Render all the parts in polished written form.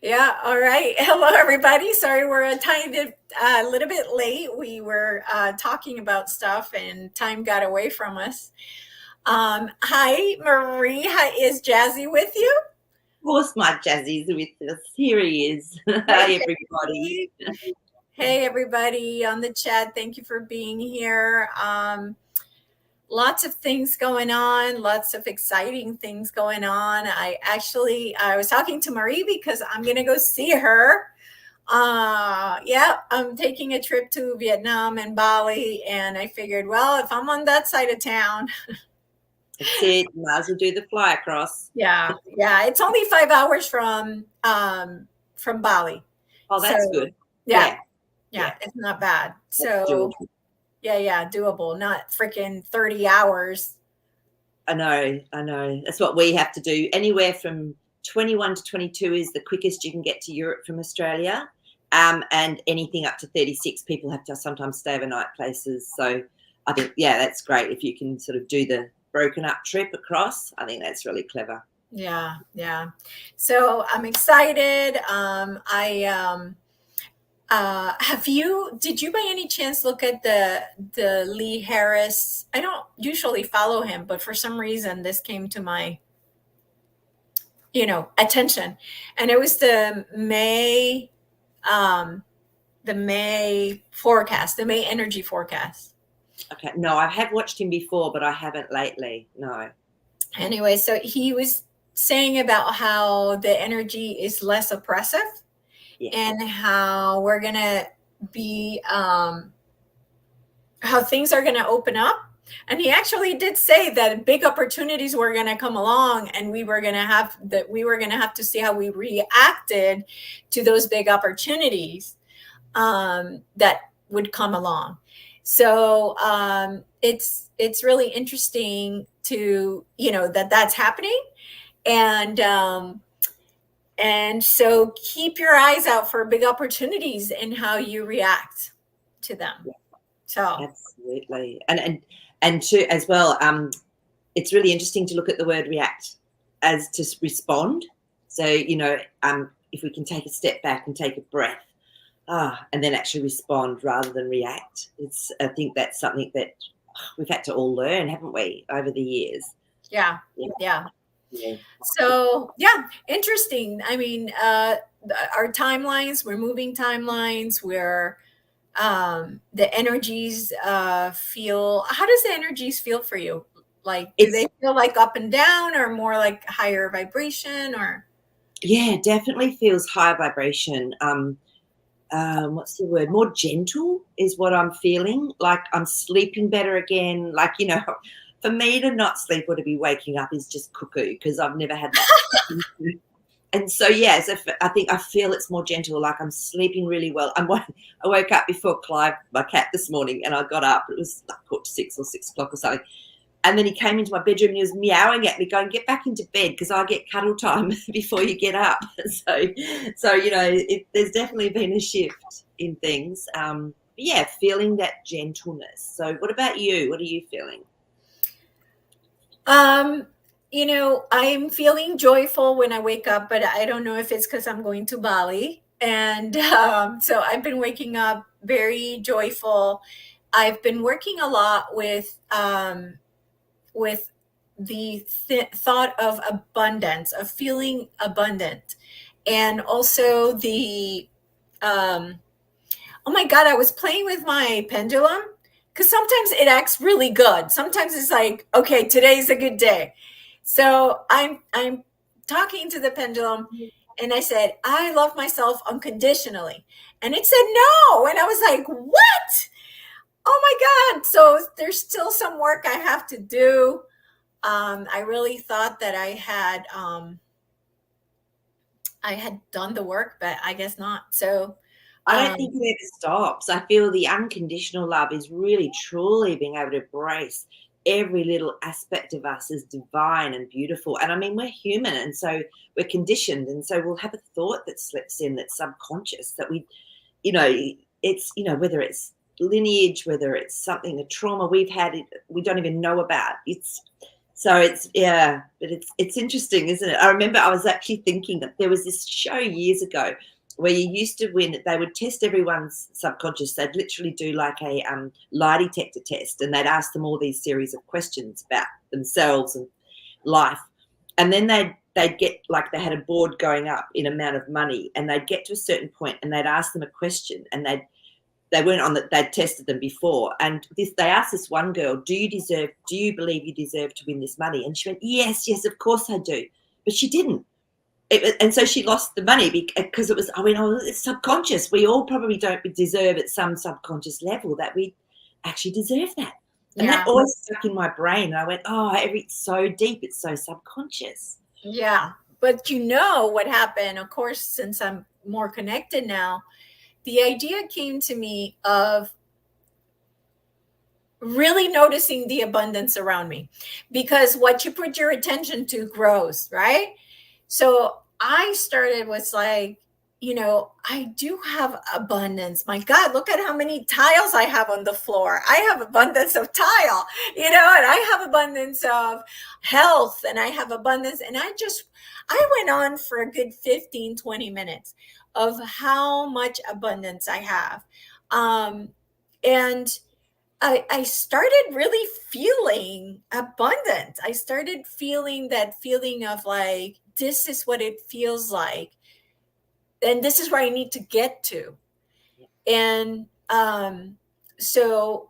Yeah, all right. Hello, everybody. Sorry, we're a tiny bit, little bit late. We were talking about stuff and time got away from us. Hi, Marie. Hi, is Jazzy with you? Of course, my Jazzy's with us. Here he is. Hey, Hi, everybody. Jazzy. Hey, everybody on the chat. Thank you for being here. Lots of things going on, lots of exciting things going on. I was talking to Marie because I'm going to go see her. Yeah, I'm taking a trip to Vietnam and Bali, and I figured, well, if I'm on that side of town, That's it. Might as well do the fly across. yeah, it's only 5 hours from Bali, Oh, so that's good. yeah, Yeah, yeah, yeah, it's not bad. that's So doable. yeah, doable, not freaking 30 hours. I know. That's what we have to do. Anywhere from 21 to 22 is the quickest you can get to Europe from Australia. And anything up to 36, people have to sometimes stay overnight places. So I think, yeah, that's great if you can sort of do the broken up trip across. I think that's really clever. Yeah. So I'm excited. Did you by any chance look at the Lee Harris? I don't usually follow him, but for some reason this came to my, attention. And it was um, the May forecast, the May energy forecast. Okay. No, I have watched him before, but I haven't lately. No. Anyway, so he was saying about how the energy is less oppressive Yes. and how we're gonna be how things are gonna open up. And he actually did say that big opportunities were going to come along, and we were going to have to see how we reacted to those big opportunities that would come along. So it's really interesting to that's happening, and so keep your eyes out for big opportunities and how you react to them. Yeah, So absolutely. And too as well, it's really interesting to look at the word react as to respond. So, if we can take a step back and take a breath, and then actually respond rather than react. I think that's something that we've had to all learn, haven't we, over the years? yeah, Yeah. yeah. Yeah. So yeah, interesting. I mean, our timelines, we're moving timelines. We're the energies feel. How does the energies feel for you? Like, do It's they feel like up and down, or more like higher vibration, or? Yeah, definitely feels high vibration. What's the word? More gentle is what I'm feeling. Like I'm sleeping better again. Like, for me to not sleep or to be waking up is just cuckoo because I've never had that. And so, yeah, I think I feel it's more gentle. Like I'm sleeping really well. I woke up before Clive, my cat, this morning, and I got up. It was like 6 or 6 o'clock or something. And then he came into my bedroom and he was meowing at me, going, "Get back into bed because I get cuddle time before you get up." So there's definitely been a shift in things. Yeah, feeling that gentleness. So, what about you? What are you feeling? Um, I'm feeling joyful when I wake up, but I don't know if it's because I'm going to Bali. And so I've been waking up very joyful. I've been working a lot with the thought of abundance, of feeling abundant, and also the um, oh my god, I was playing with my pendulum because sometimes it acts really good. Sometimes it's like, okay, today's a good day. So I'm talking to the pendulum, and I said, I love myself unconditionally. And it said no. And I was like, what? Oh my God. So there's still some work I have to do. I really thought that I had done the work, but I guess not. So I don't think um, it ever stops. I feel the unconditional love is really truly being able to embrace every little aspect of us as divine and beautiful. And I mean, we're human, and so we're conditioned, and so we'll have a thought that slips in that's subconscious that you know, it's whether it's lineage, whether it's something, a trauma we've had, we don't even know about. So but it's interesting, isn't it? I remember I was actually thinking that there was this show years ago where you used to win. They would test everyone's subconscious. They'd literally do like a lie detector test, and they'd ask them all these series of questions about themselves and life, and then they'd get, like, they had a board going up in amount of money, and they'd get to a certain point, and they'd ask them a question, and they weren't on that, they'd tested them before, and they asked this one girl, do you believe you deserve to win this money? And she went, yes, of course I do. But she didn't. And so she lost the money because it was, I went, oh, it's subconscious. We all probably don't deserve at some subconscious level that we actually deserve that. And Yeah. that always stuck in my brain. And I went, oh, it's so deep, it's so subconscious. Yeah. But you know what happened, of course, since I'm more connected now, the idea came to me of really noticing the abundance around me, because what you put your attention to grows, right? So I started with like, I do have abundance. My God, look at how many tiles I have on the floor. I have abundance of tile, and I have abundance of health, and I have abundance. And I went on for a good 15, 20 minutes of how much abundance I have. And I started really feeling abundant. I started feeling that feeling of like, this is what it feels like. And this is where I need to get to. And so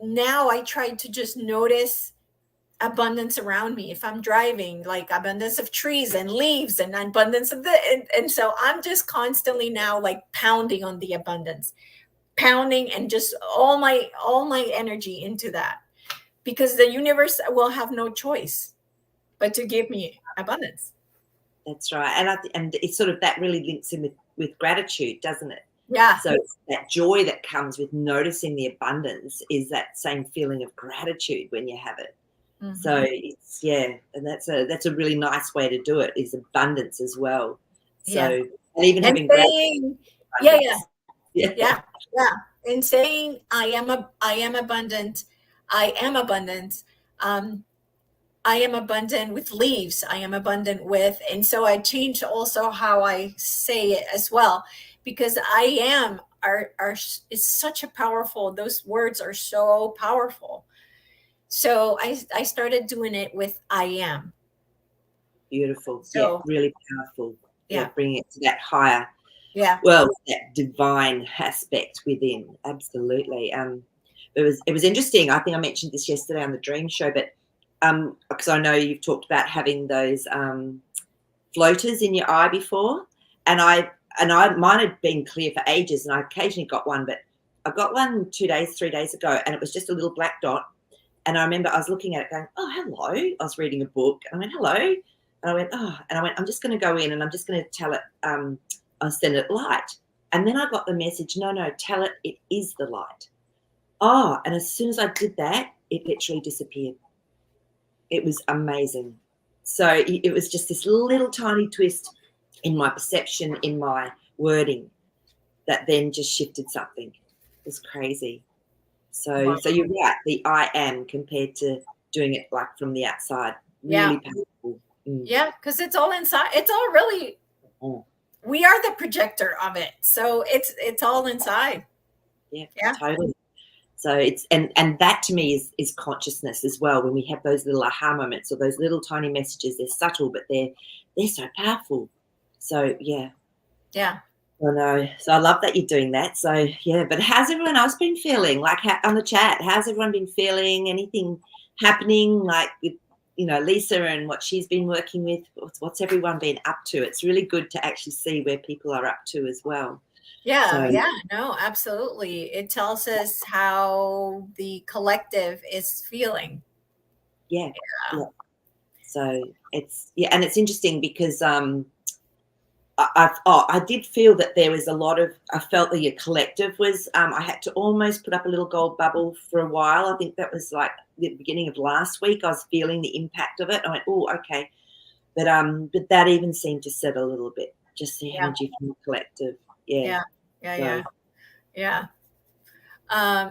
now I try to just notice abundance around me. If I'm driving, like abundance of trees and leaves and abundance of and so I'm just constantly now like pounding on the abundance, pounding, and just all my energy into that, because the universe will have no choice but to give me abundance. That's right. And it's sort of, that really links in with gratitude, doesn't it? Yeah. So it's that joy that comes with noticing the abundance is that same feeling of gratitude when you have it. Mm-hmm. So it's, and that's a really nice way to do it, is abundance as well. So, and even having saying, yeah. And saying, I am abundant. I am abundant. I am abundant with leaves. I am abundant with, and so I changed also how I say it as well, because I am is such a powerful, those words are so powerful. So I started doing it with I am. Beautiful. So, really powerful. Bringing it to that higher, that divine aspect within. Absolutely. It was interesting. I think I mentioned this yesterday on the Dream Show, but because I know you've talked about having those floaters in your eye before, and mine had been clear for ages, and I occasionally got one, but I got one 3 days ago, and it was just a little black dot. And I remember I was looking at it going, oh, hello. I was reading a book, and I went, hello. And I went, oh, and I went, I'm just going to go in and I'm just going to tell it, I'll send it light. And then I got the message, no, tell it is the light. Oh, and as soon as I did that, it literally disappeared. It was amazing. So it was just this little tiny twist in my perception, in my wording, that then just shifted something. It was crazy. So you're right, the I am compared to doing it like from the outside. Really powerful. Yeah, because it's all inside. It's all really, we are the projector of it. So it's all inside. Yeah, totally. So it's, and that to me is consciousness as well. When we have those little aha moments or those little tiny messages, they're subtle, but they're so powerful. So yeah. I know. So I love that you're doing that. So but how's everyone else been feeling? Like on the chat, how's everyone been feeling? Anything happening like with, Lisa and what she's been working with? What's everyone been up to? It's really good to actually see where people are up to as well. No, absolutely. It tells us how the collective is feeling. Yeah. So it's, and it's interesting because I did feel that there was a lot of, I felt that your collective was, I had to almost put up a little gold bubble for a while. I think that was like the beginning of last week. I was feeling the impact of it. I went, oh, okay. But that even seemed to settle a little bit, just the energy from the collective.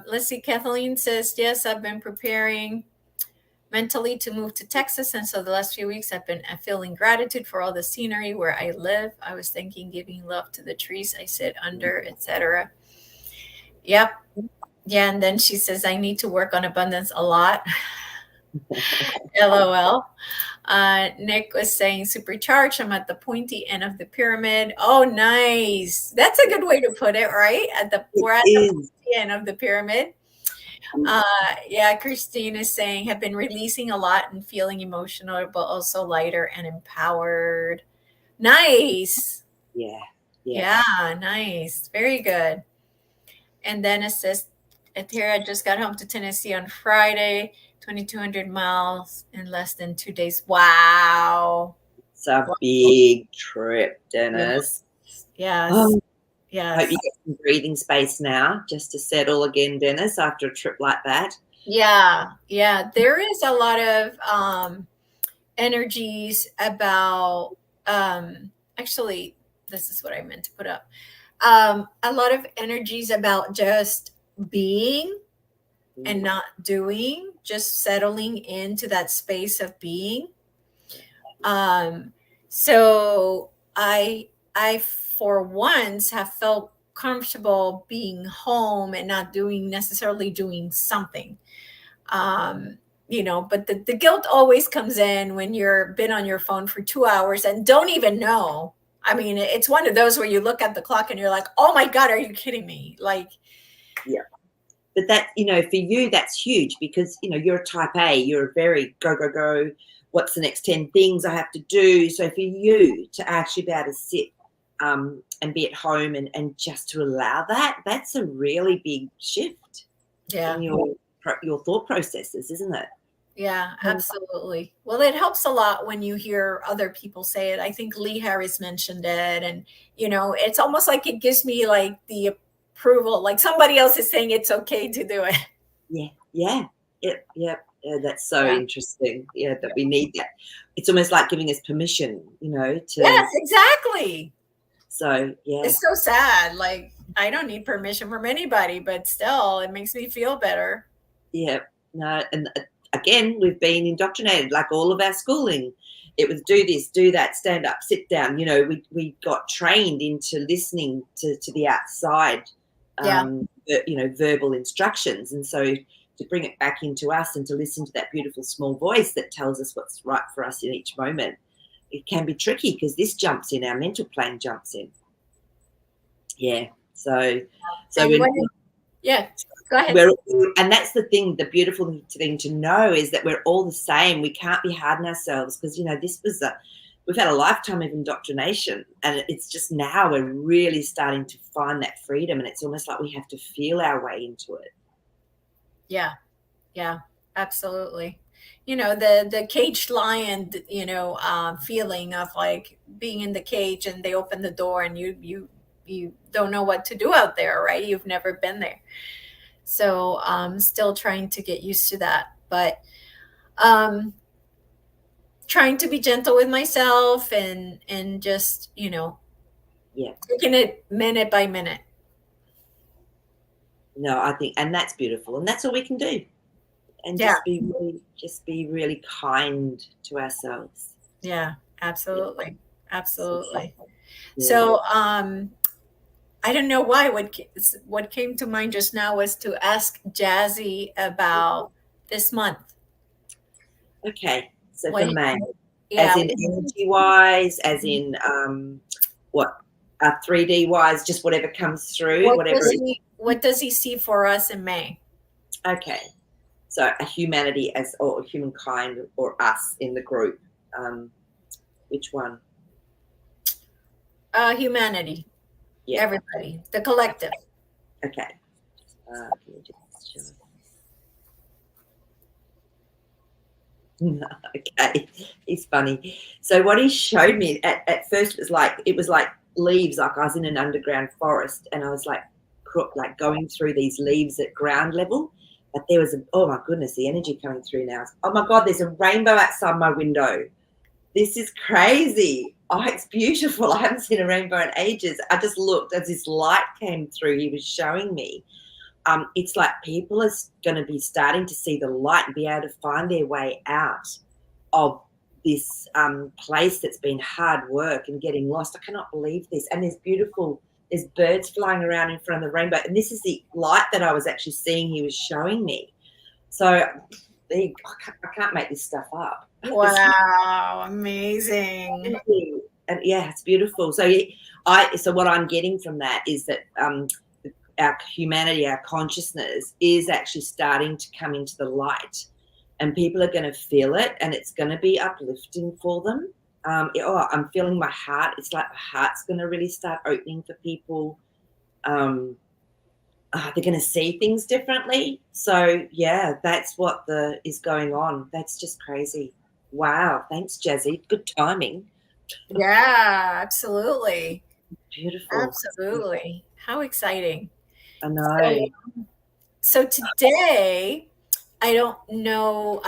Let's see. Kathleen says, yes, I've been preparing mentally to move to Texas. And so the last few weeks I've been feeling gratitude for all the scenery where I live. I was thinking giving love to the trees I sit under, etc. Yep. Yeah. And then she says, I need to work on abundance a lot. LOL. Nick was saying supercharged. I'm at the pointy end of the pyramid. Oh, nice. That's a good way to put it, right? We're at the pointy end of the pyramid. Yeah, Christine is saying have been releasing a lot and feeling emotional, but also lighter and empowered. Nice. Yeah. Yeah, nice. Very good. And then it says, Atera just got home to Tennessee on Friday, 2,200 miles in less than 2 days. Wow. It's a big trip, Dennis. Yes. Oh, yes. Hope you get some breathing space now just to settle again, Dennis, after a trip like that. Yeah. Yeah. There is a lot of energies about, actually, this is what I meant to put up. A lot of energies about just being and not doing, just settling into that space of being. So I for once have felt comfortable being home and not necessarily doing something. But the guilt always comes in when you're been on your phone for 2 hours and don't even know. I mean, it's one of those where you look at the clock and you're like, oh my God, are you kidding me? Like, yeah. But that, for you, that's huge because, you're a type A, you're a very go, go, go. What's the next 10 things I have to do? So for you to actually be able to sit and be at home and just to allow that, that's a really big shift in your thought processes, isn't it? Yeah, absolutely. Well, it helps a lot when you hear other people say it. I think Lee Harris mentioned it. And, it's almost like it gives me like the approval, like somebody else is saying it's okay to do it. Yeah. That's so interesting. Yeah, that we need that. It's almost like giving us permission, to. Yes, exactly. So, yeah. It's so sad. Like, I don't need permission from anybody, but still, it makes me feel better. Yeah. No, and again, we've been indoctrinated, like all of our schooling. It was do this, do that, stand up, sit down. We got trained into listening to the outside, verbal instructions. And so to bring it back into us and to listen to that beautiful small voice that tells us what's right for us in each moment, it can be tricky because this jumps in, our mental plane jumps in. Yeah. So yeah. Go ahead. And that's the thing, the beautiful thing to know is that we're all the same. We can't be hard on ourselves because, we've had a lifetime of indoctrination and it's just now we're really starting to find that freedom and it's almost like we have to feel our way into it. Yeah. Yeah, absolutely. The caged lion, feeling of like being in the cage and they open the door and you don't know what to do out there, right? You've never been there. So I'm still trying to get used to that, but trying to be gentle with myself and just, taking it minute by minute. No, I think, and that's beautiful. And that's all we can do. And just be really kind to ourselves. Yeah, absolutely. Yeah. Absolutely. Yeah. So, I don't know why. What came to mind just now was to ask Jazzy about this month. Okay, so for May, as in energy-wise, as in 3D-wise, just whatever comes through, what does he see for us in May? Okay, so a humanity or humankind or us in the group. Which one? Humanity. Yeah. Everybody, the collective. Okay. Okay, he's funny. So what he showed me at first was like leaves, like I was in an underground forest and I was like going through these leaves at ground level, but there was oh my goodness, the energy coming through now. Oh my God, there's a rainbow outside my window. This is crazy. Oh, it's beautiful. I haven't seen a rainbow in ages. I just looked as this light came through. He was showing me. it's like people are going to be starting to see the light and be able to find their way out of this place that's been hard work and getting lost. I cannot believe this. And there's birds flying around in front of the rainbow. And this is the light that I was actually seeing he was showing me. So I can't make this stuff up. Wow, amazing. And yeah, it's beautiful. So so what I'm getting from that is that our humanity, our consciousness is actually starting to come into the light, and people are going to feel it, and it's going to be uplifting for them. I'm feeling my heart. It's like the heart's going to really start opening for people. They're going to see things differently. So yeah, that's what is going on. That's just crazy. Wow. Thanks, Jazzy. Good timing. Yeah, absolutely. Beautiful. Absolutely. How exciting. I know. So today, I don't know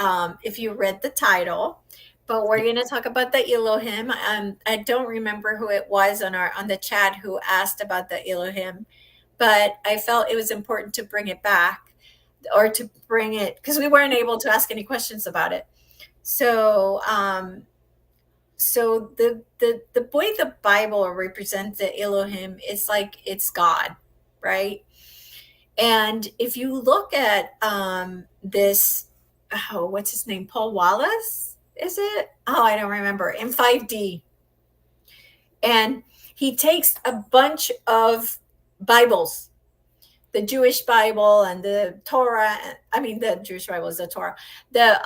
if you read the title, but we're going to talk about the Elohim. I don't remember who it was on the chat who asked about the Elohim, but I felt it was important to bring it back, or to bring it, because we weren't able to ask any questions about it. So the way the Bible represents the Elohim, it's like it's God, right? And if you look at this, what's his name? Paul Wallace, is it? Oh, I don't remember. In 5D. And he takes a bunch of Bibles, the Jewish Bible and the Torah. I mean, the Jewish Bible is the Torah, the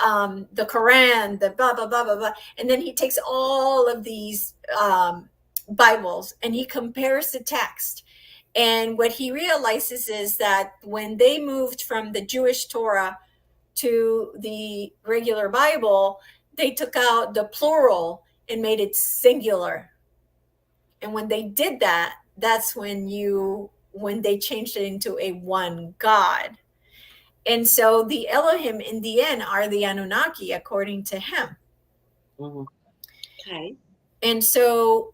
Quran, the blah, blah, blah, blah, blah. And then he takes all of these Bibles and he compares the text. And what he realizes is that when they moved from the Jewish Torah to the regular Bible, they took out the plural and made it singular. And when they did that, that's when they changed it into a one God. And so the Elohim in the end are the Anunnaki, according to him. Mm-hmm. Okay. And so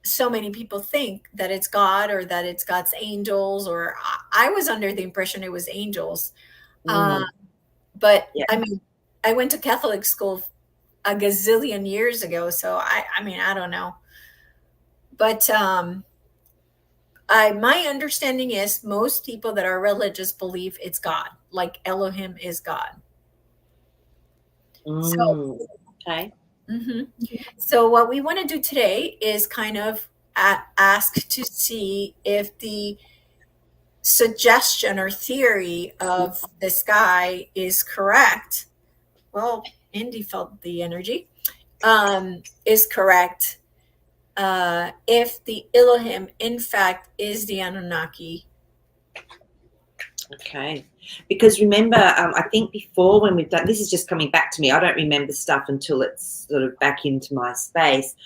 so many people think that it's God, or that it's God's angels, or I was under the impression it was angels. But yeah. I mean, I went to Catholic school a gazillion years ago, so I mean, I don't know. But my understanding is most people that are religious believe it's God, like Elohim is God. So, okay. Mm-hmm. So what we want to do today is kind of ask to see if the suggestion or theory of the sky is correct. Well, Indy felt the energy. Is correct. If the Elohim, in fact, is the Anunnaki. Okay. Because remember, I think before when we've done, this is just coming back to me, I don't remember stuff until it's sort of back into my space.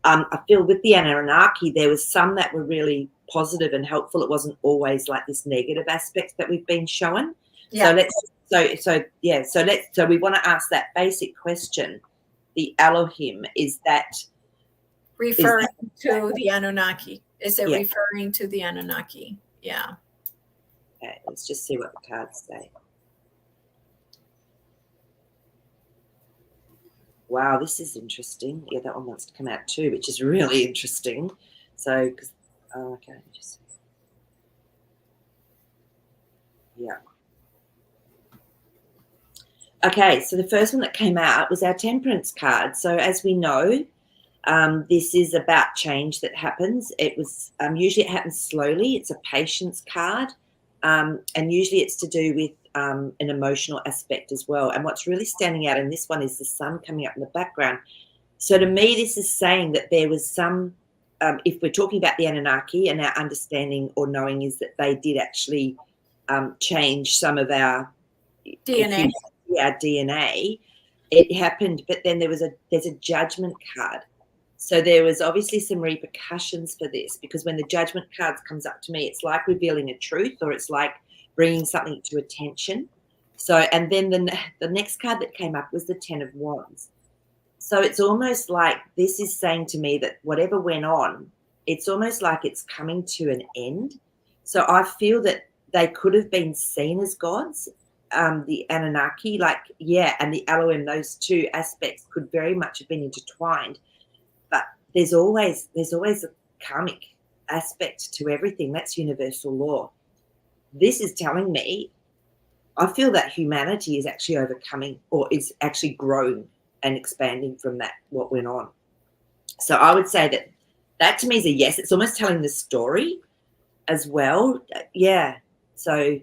I feel with the Anunnaki, there was some that were really positive and helpful. It wasn't always like this negative aspect that we've been shown. Yeah. So we want to ask that basic question. The Elohim, is that referring to the Anunnaki? Is it referring to the Anunnaki? Yeah. Okay, let's just see what the cards say. Wow, this is interesting. Yeah, that one wants to come out too, which is really interesting. So, okay, just yeah. Okay, so the first one that came out was our Temperance card. So, as we know, this is about change that happens. It was usually it happens slowly. It's a patience card. And usually it's to do with an emotional aspect as well. And what's really standing out in this one is the sun coming up in the background. So to me, this is saying that there was some, if we're talking about the Anunnaki, and our understanding or knowing is that they did actually change some of our DNA. Our DNA. It happened, but then there's a judgment card. So there was obviously some repercussions for this, because when the judgment card comes up to me, it's like revealing a truth, or it's like bringing something to attention. So, and then the next card that came up was the 10 of Wands. So it's almost like this is saying to me that whatever went on, it's almost like it's coming to an end. So I feel that they could have been seen as gods, the Anunnaki, and the Elohim. Those two aspects could very much have been intertwined. But there's always a karmic aspect to everything. That's universal law. This is telling me, I feel that humanity is actually overcoming, or is actually growing and expanding from that, what went on. So I would say that to me is a yes. It's almost telling the story as well. Yeah. So,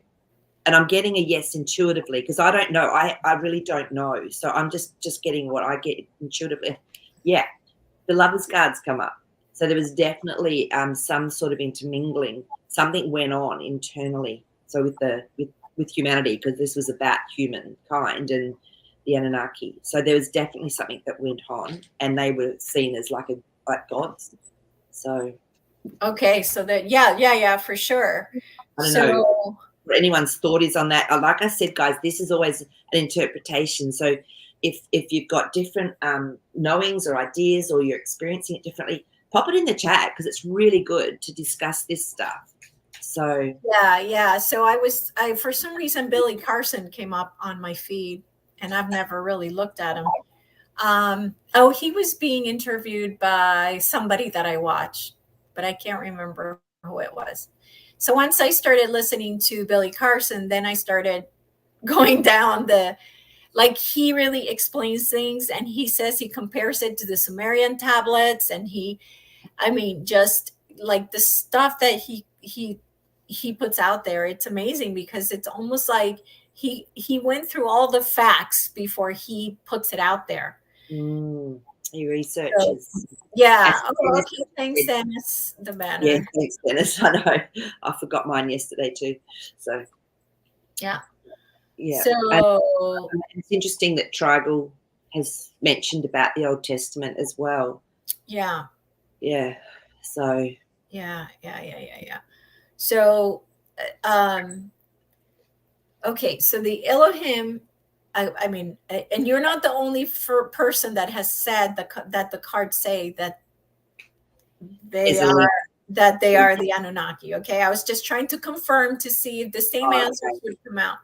and I'm getting a yes intuitively, because I don't know. I really don't know. So I'm just getting what I get intuitively. Yeah. The lovers cards come up. So there was definitely some sort of intermingling. Something went on internally. So with humanity, because this was about humankind and the Anunnaki. So there was definitely something that went on, and they were seen as like gods. So Okay, so that yeah, for sure. I don't So know what anyone's thought is on that. Like I said, guys, this is always an interpretation. So if you've got different knowings or ideas, or you're experiencing it differently, pop it in the chat, because it's really good to discuss this stuff. So yeah. So I for some reason Billy Carson came up on my feed, and I've never really looked at him. Oh, he was being interviewed by somebody that I watched, but I can't remember who it was. So once I started listening to Billy Carson, then I started going down like, he really explains things, and he says he compares it to the Sumerian tablets, and just like the stuff that he puts out there, it's amazing, because it's almost like he went through all the facts before he puts it out there. He researches. So, yeah. Oh, okay. Thanks, Dennis. The banner. Yeah, thanks, Dennis. I know. I forgot mine yesterday too. So yeah. Yeah. So and it's interesting that Tribal has mentioned about the Old Testament as well. Yeah. Yeah. So yeah. So okay, so the Elohim, I mean, and you're not the only person that has said that the cards say that they are the Anunnaki. Okay, I was just trying to confirm to see if the same answers would come out.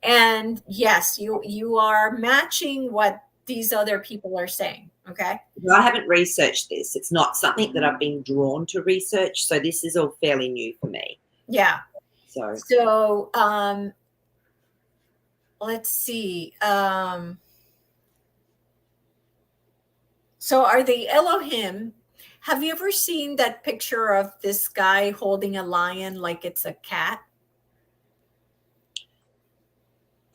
And yes, you are matching what these other people are saying. Okay, I haven't researched this. It's not something that I've been drawn to research, so this is all fairly new for me. Yeah. So let's see. So are the Elohim, have you ever seen that picture of this guy holding a lion like it's a cat?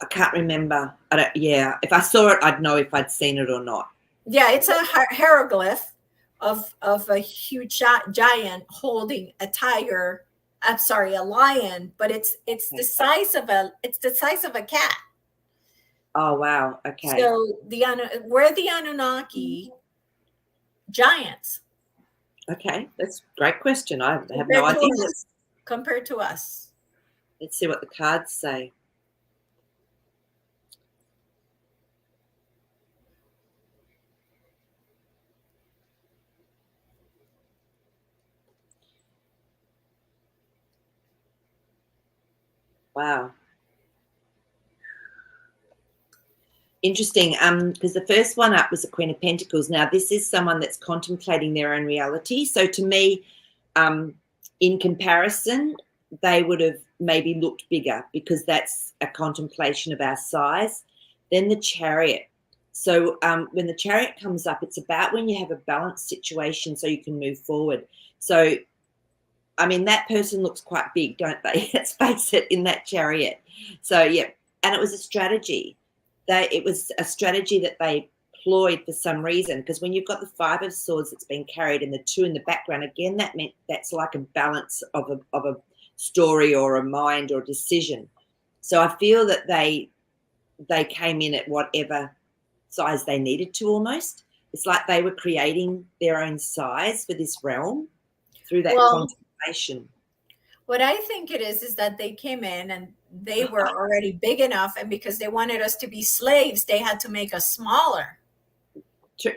I can't remember. If I saw it, I'd know if I'd seen it or not. Yeah, it's a hieroglyph of a huge giant holding a tiger. I'm sorry, a lion, but it's the size of a cat. Oh wow! Okay. So we're the Anunnaki giants. Okay, that's a great question. I have no idea. Compared to us. Let's see what the cards say. Wow. Interesting. Because the first one up was the Queen of Pentacles. Now, this is someone that's contemplating their own reality. So to me, in comparison, they would have maybe looked bigger, because that's a contemplation of our size. Then the Chariot. So when the Chariot comes up, it's about when you have a balanced situation so you can move forward. So, I mean, that person looks quite big, don't they? Let's face it, in that Chariot. So, yeah. And it was a strategy. It was a strategy that they employed for some reason, because when you've got the Five of Swords that's been carried and the two in the background, again, that meant that's like a balance of a story or a mind or a decision. So I feel that they came in at whatever size they needed to almost. It's like they were creating their own size for this realm through that contemplation. What I think it is that they came in and they were already big enough, and because they wanted us to be slaves, they had to make us smaller.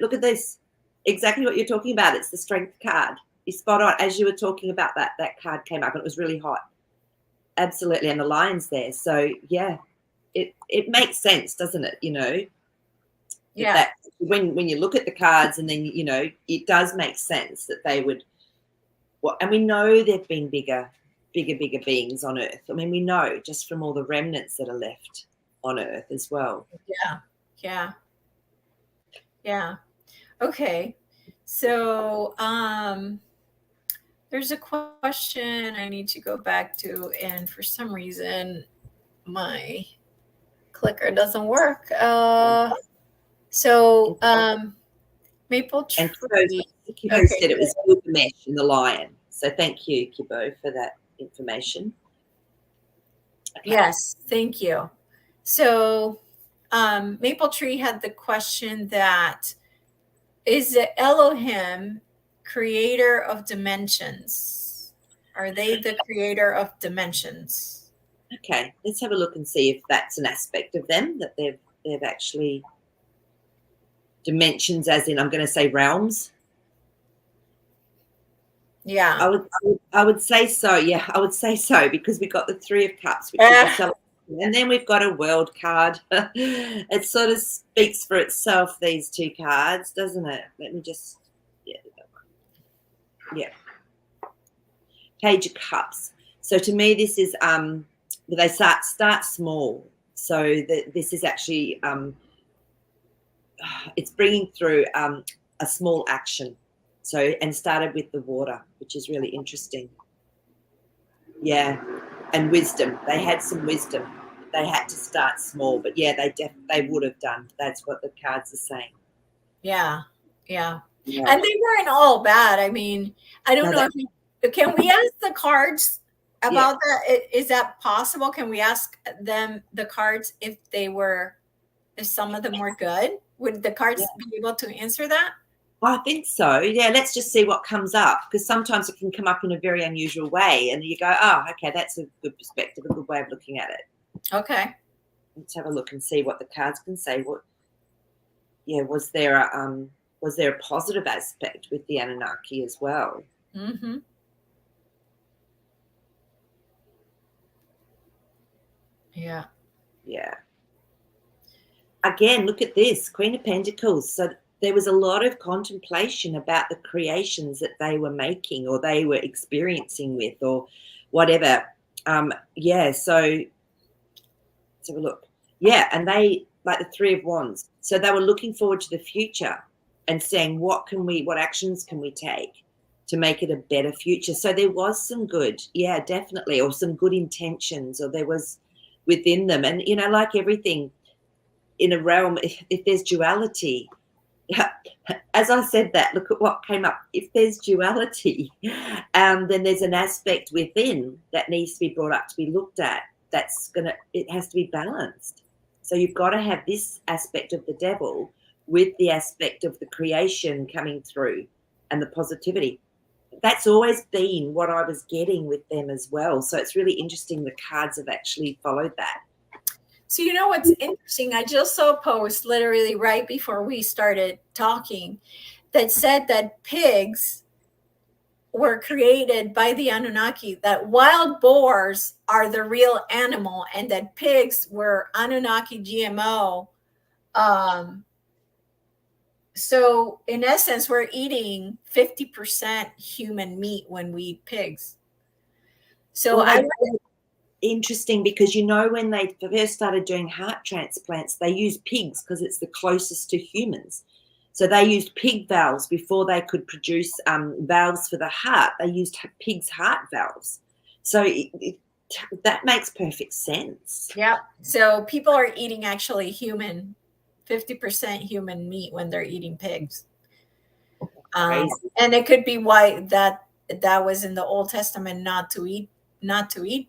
Look at this. Exactly what you're talking about. It's the Strength card. you're spot on. As you were talking about that card came up and it was really hot. Absolutely, and the lion's there. So yeah, it makes sense, doesn't it? Yeah. That when you look at the cards and then it does make sense that they would. Well, and we know there've been bigger beings on Earth. I mean, we know just from all the remnants that are left on Earth as well. Yeah. Okay. So there's a question I need to go back to, and for some reason my clicker doesn't work. Maple tree. And Kibo said it was Gilgamesh and the lion. So thank you, Kibo, for that information. Okay. Yes, thank you. So Maple Tree had the question that, is the Elohim creator of dimensions? Are they the creator of dimensions? Okay, let's have a look and see if that's an aspect of them, that they've actually dimensions, as in, I'm going to say realms. Yeah, I would say so. Yeah, I would say so, because we got the Three of Cups, which is and then we've got a World card. It sort of speaks for itself, these two cards, doesn't it? Let me just Page of Cups. So to me, this is they start small. So this is actually it's bringing through a small action. So, and started with the water, which is really interesting. Yeah, and wisdom. They had some wisdom. They had to start small, but yeah, they would have done. That's what the cards are saying. Yeah. And they weren't all bad. I mean, I don't know if can we ask the cards about that? Is that possible? Can we ask them, the cards, if some of them were good? Would the cards be able to answer that? I think so. Yeah, let's just see what comes up, because sometimes it can come up in a very unusual way, and you go, oh, okay, that's a good perspective, a good way of looking at it. Okay. Let's have a look and see what the cards can say. Was there a positive aspect with the Anunnaki as well? Mm-hmm. Yeah. Again, look at this, Queen of Pentacles. So there was a lot of contemplation about the creations that they were making or they were experiencing with or whatever. So let's have a look. Yeah, and they, like the Three of Wands. So they were looking forward to the future and saying, what actions can we take to make it a better future? So there was some good, definitely, or some good intentions, or there was within them. And, like everything in a realm, if there's duality, as I said that, look at what came up. If there's duality, then there's an aspect within that needs to be brought up to be looked at. It has to be balanced. So you've got to have this aspect of the devil with the aspect of the creation coming through and the positivity. That's always been what I was getting with them as well. So it's really interesting the cards have actually followed that. So you know what's interesting? I just saw a post literally right before we started talking that said that pigs were created by the Anunnaki, that wild boars are the real animal, and that pigs were Anunnaki GMO. So in essence, we're eating 50% human meat when we eat pigs. So interesting, because when they first started doing heart transplants, they used pigs because it's the closest to humans. So they used pig valves before they could produce valves for the heart. They used pigs' heart valves. So that makes perfect sense. Yeah. So people are eating actually 50% human meat when they're eating pigs. And it could be why that was in the Old Testament not to eat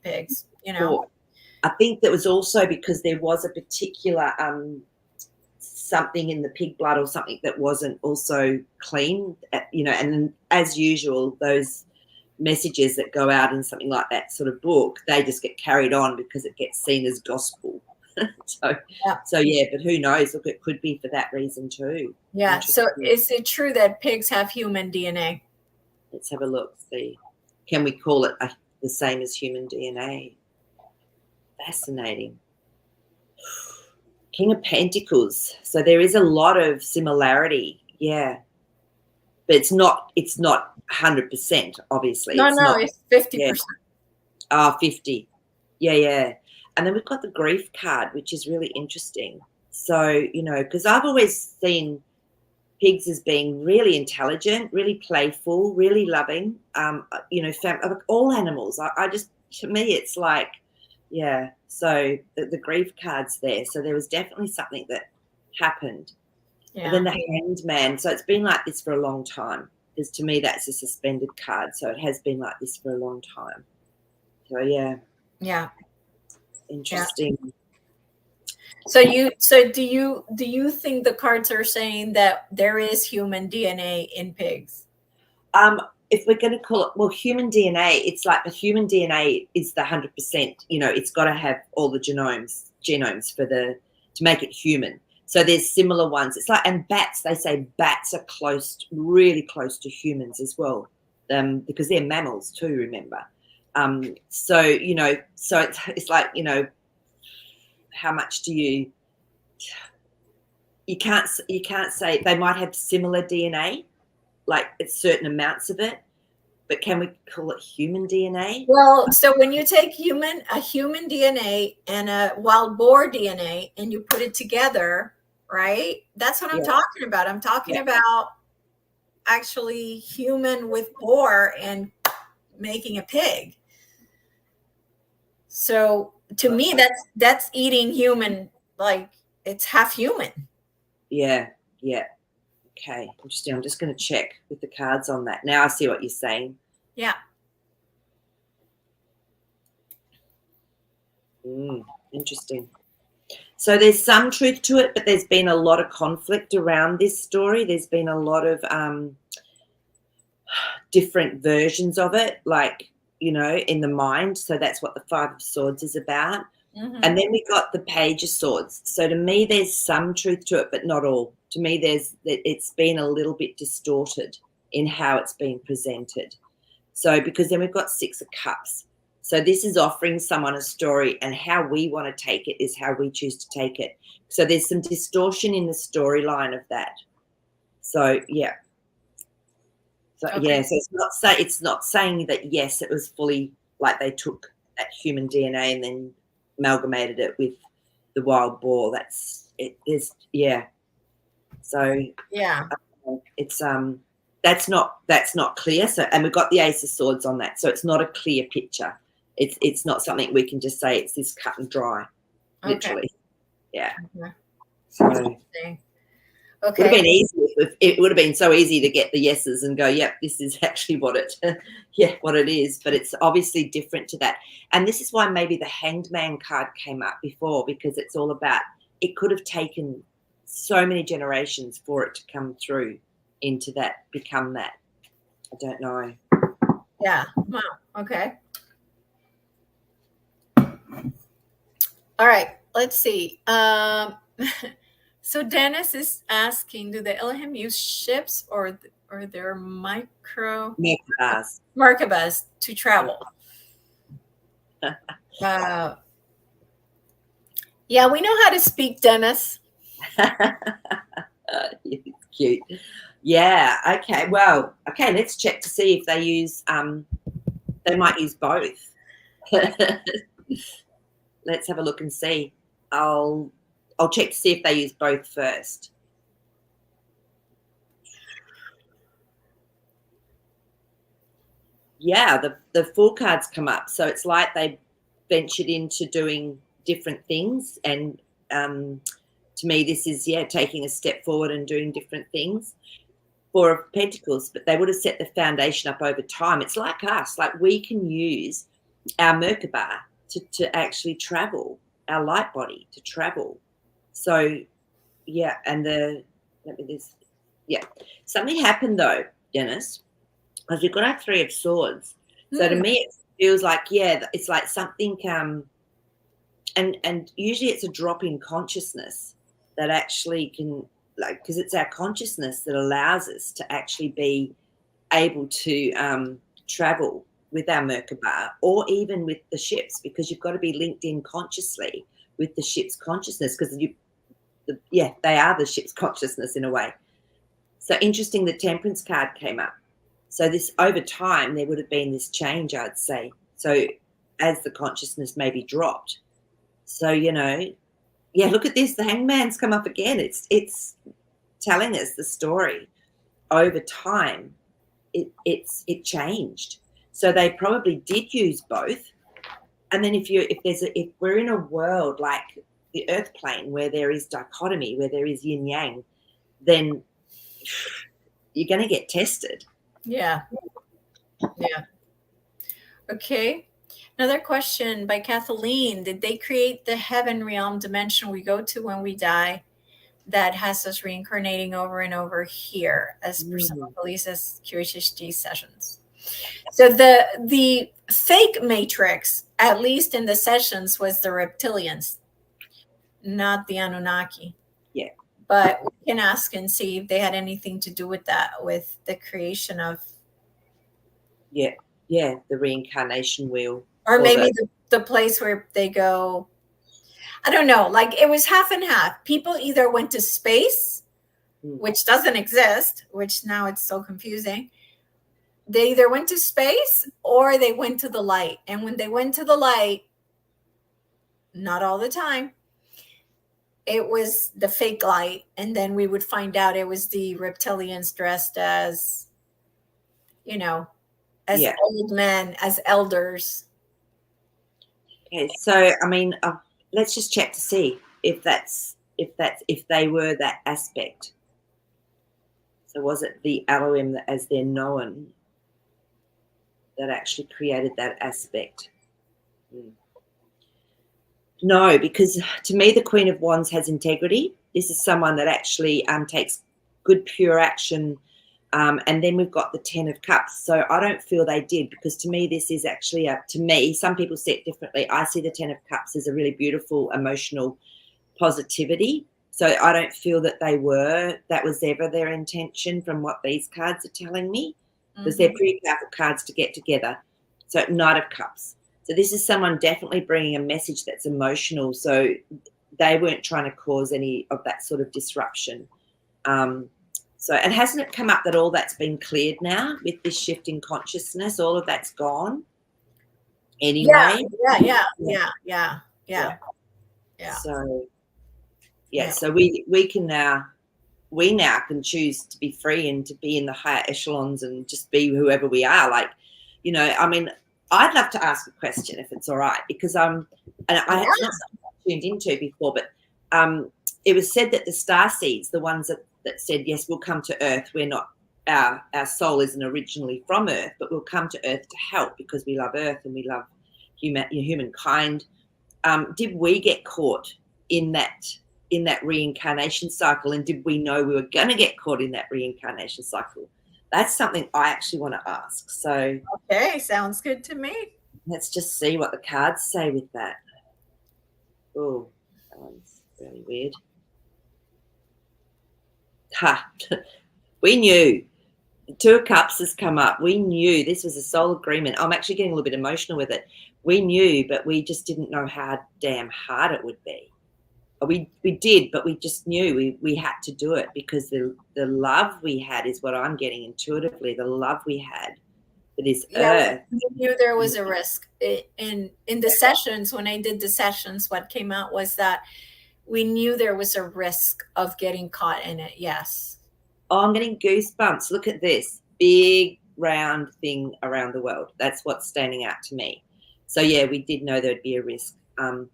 pigs. I think that was also because there was a particular something in the pig blood or something that wasn't also clean, and as usual, those messages that go out in something like that sort of book, they just get carried on because it gets seen as gospel. But who knows? Look, it could be for that reason too. Yeah. So is it true that pigs have human DNA? Let's have a look. See, can we call it the same as human DNA? Fascinating. King of Pentacles. So there is a lot of similarity. Yeah. But it's not 100%, obviously. No, It's no, not. it's Yeah. 50%. 50. Yeah. And then we've got the grief card, which is really interesting. So, because I've always seen pigs as being really intelligent, really playful, really loving, all animals. I just, to me, it's like, yeah. So the grief card's there. So there was definitely something that happened. Yeah. And then the Hanged Man. So it's been like this for a long time. Because to me, that's a suspended card. So it has been like this for a long time. So yeah. Yeah. Interesting. Yeah. So do you think the cards are saying that there is human DNA in pigs? If we're going to call it, well, human DNA, it's like the human DNA is the 100%. It's got to have all the genomes to make it human. So there's similar ones. It's like, and bats, they say bats are really close to humans as well, because they're mammals too. Remember, so it's like, how much do you can't say they might have similar DNA, like it's certain amounts of it, but can we call it human DNA? Well, so when you take a human DNA and a wild boar DNA and you put it together, right? That's what I'm talking about. I'm talking about actually human with boar and making a pig. So to me, that's eating human, like it's half human. Yeah. Okay, interesting. I'm just going to check with the cards on that. Now I see what you're saying. Yeah. Interesting. So there's some truth to it, but there's been a lot of conflict around this story. There's been a lot of different versions of it, like, in the mind. So that's what the Five of Swords is about. Mm-hmm. And then we got the Page of Swords. So to me, there's some truth to it, but not all. To me, it's been a little bit distorted in how it's been presented. So because then we've got Six of Cups. So this is offering someone a story, and how we want to take it is how we choose to take it. So there's some distortion in the storyline of that. So yeah. So okay. So it's not saying that yes, it was fully like they took that human DNA and then amalgamated it with the wild boar. That's it. Is So yeah, it's that's not clear. So, and we've got the Ace of Swords on that, so it's not a clear picture. It's not something we can just say it's this cut and dry, literally. Yeah. Okay. So it would have been easy. It would have been so easy to get the yeses and go, yep, this is actually what it is. But it's obviously different to that. And this is why maybe the Hanged Man card came up before, because it's all about, it could have taken so many generations for it to come through into that, become that. I don't know. Yeah. Wow. Okay. All right. Let's see. So Dennis is asking, do the Elohim use ships or their Merkabahs to travel? Yeah, we know how to speak, Dennis. Cute. Yeah. Okay. Well. Okay. Let's check to see if they use. They might use both. Let's have a look and see. I'll check to see if they use both first. Yeah, the Fool cards come up, so it's like they ventured into doing different things, and to me, this is taking a step forward and doing different things. Four of Pentacles, but they would have set the foundation up over time. It's like us, like we can use our Merkabah to actually travel, our light body to travel. So, yeah, and something happened though, Dennis, because we've got our Three of Swords. So to me, it feels like, it's like something, and usually it's a drop in consciousness that actually can, like, because it's our consciousness that allows us to actually be able to travel with our Merkaba or even with the ships, because you've got to be linked in consciously with the ship's consciousness, because they are the ship's consciousness in a way. So interesting, the Temperance card came up. So this, over time, there would have been this change, I'd say. So as the consciousness maybe dropped. So, look at this. The Hangman's come up again. It's telling us the story. Over time, it changed. So they probably did use both. And then if we're in a world like the Earth plane where there is dichotomy, where there is yin yang, then you're going to get tested. Yeah. Okay. Another question by Kathleen. Did they create the heaven realm dimension we go to when we die that has us reincarnating over and over here, as per some of Elisa's QHHD sessions? So the fake matrix, at least in the sessions, was the reptilians, not the Anunnaki. Yeah. But we can ask and see if they had anything to do with that, with the creation of... Yeah, the reincarnation wheel. Or maybe the place where they go, I don't know, like it was half and half. People either went to space, which doesn't exist, which now it's so confusing. They either went to space or they went to the light. And when they went to the light, not all the time, it was the fake light. And then we would find out it was the reptilians dressed as, as old men, as elders. Okay, so I mean, let's just check to see if they were that aspect. So was it the Elohim, as they're known, that actually created that aspect? No, because to me, the Queen of Wands has integrity. This is someone that actually takes good, pure action. And then we've got the 10 of Cups. So I don't feel they did, because to me, this is actually to me, some people see it differently. I see the 10 of Cups as a really beautiful, emotional positivity. So I don't feel that that was ever their intention from what these cards are telling me, because they're pretty powerful cards to get together. So Knight of Cups. So this is someone definitely bringing a message that's emotional. So they weren't trying to cause any of that sort of disruption. So, and hasn't it come up that all that's been cleared now with this shift in consciousness? All of that's gone anyway. Yeah. So we now can choose to be free and to be in the higher echelons and just be whoever we are. Like, I mean, I'd love to ask a question if it's all right, because and I have not tuned into before, but it was said that the star seeds, the ones that said, yes, we'll come to Earth. We're not, our soul isn't originally from Earth, but we'll come to Earth to help because we love Earth and we love humankind. Did we get caught in that reincarnation cycle? And did we know we were going to get caught in that reincarnation cycle? That's something I actually want to ask. So, okay, sounds good to me. Let's just see what the cards say with that. Oh, that one's really weird. We knew. The 2 of Cups has come up. We knew this was a soul agreement. I'm actually getting a little bit emotional with it. We knew, but we just didn't know how damn hard it would be. We did, but we just knew we had to do it, because the love we had is what I'm getting intuitively. The love we had for this earth. We knew there was a risk. In the sessions, when I did the sessions, what came out was that we knew there was a risk of getting caught in it. Yes. Oh, I'm getting goosebumps. Look at this big round thing around the world. That's what's standing out to me. So yeah, we did know there'd be a risk. I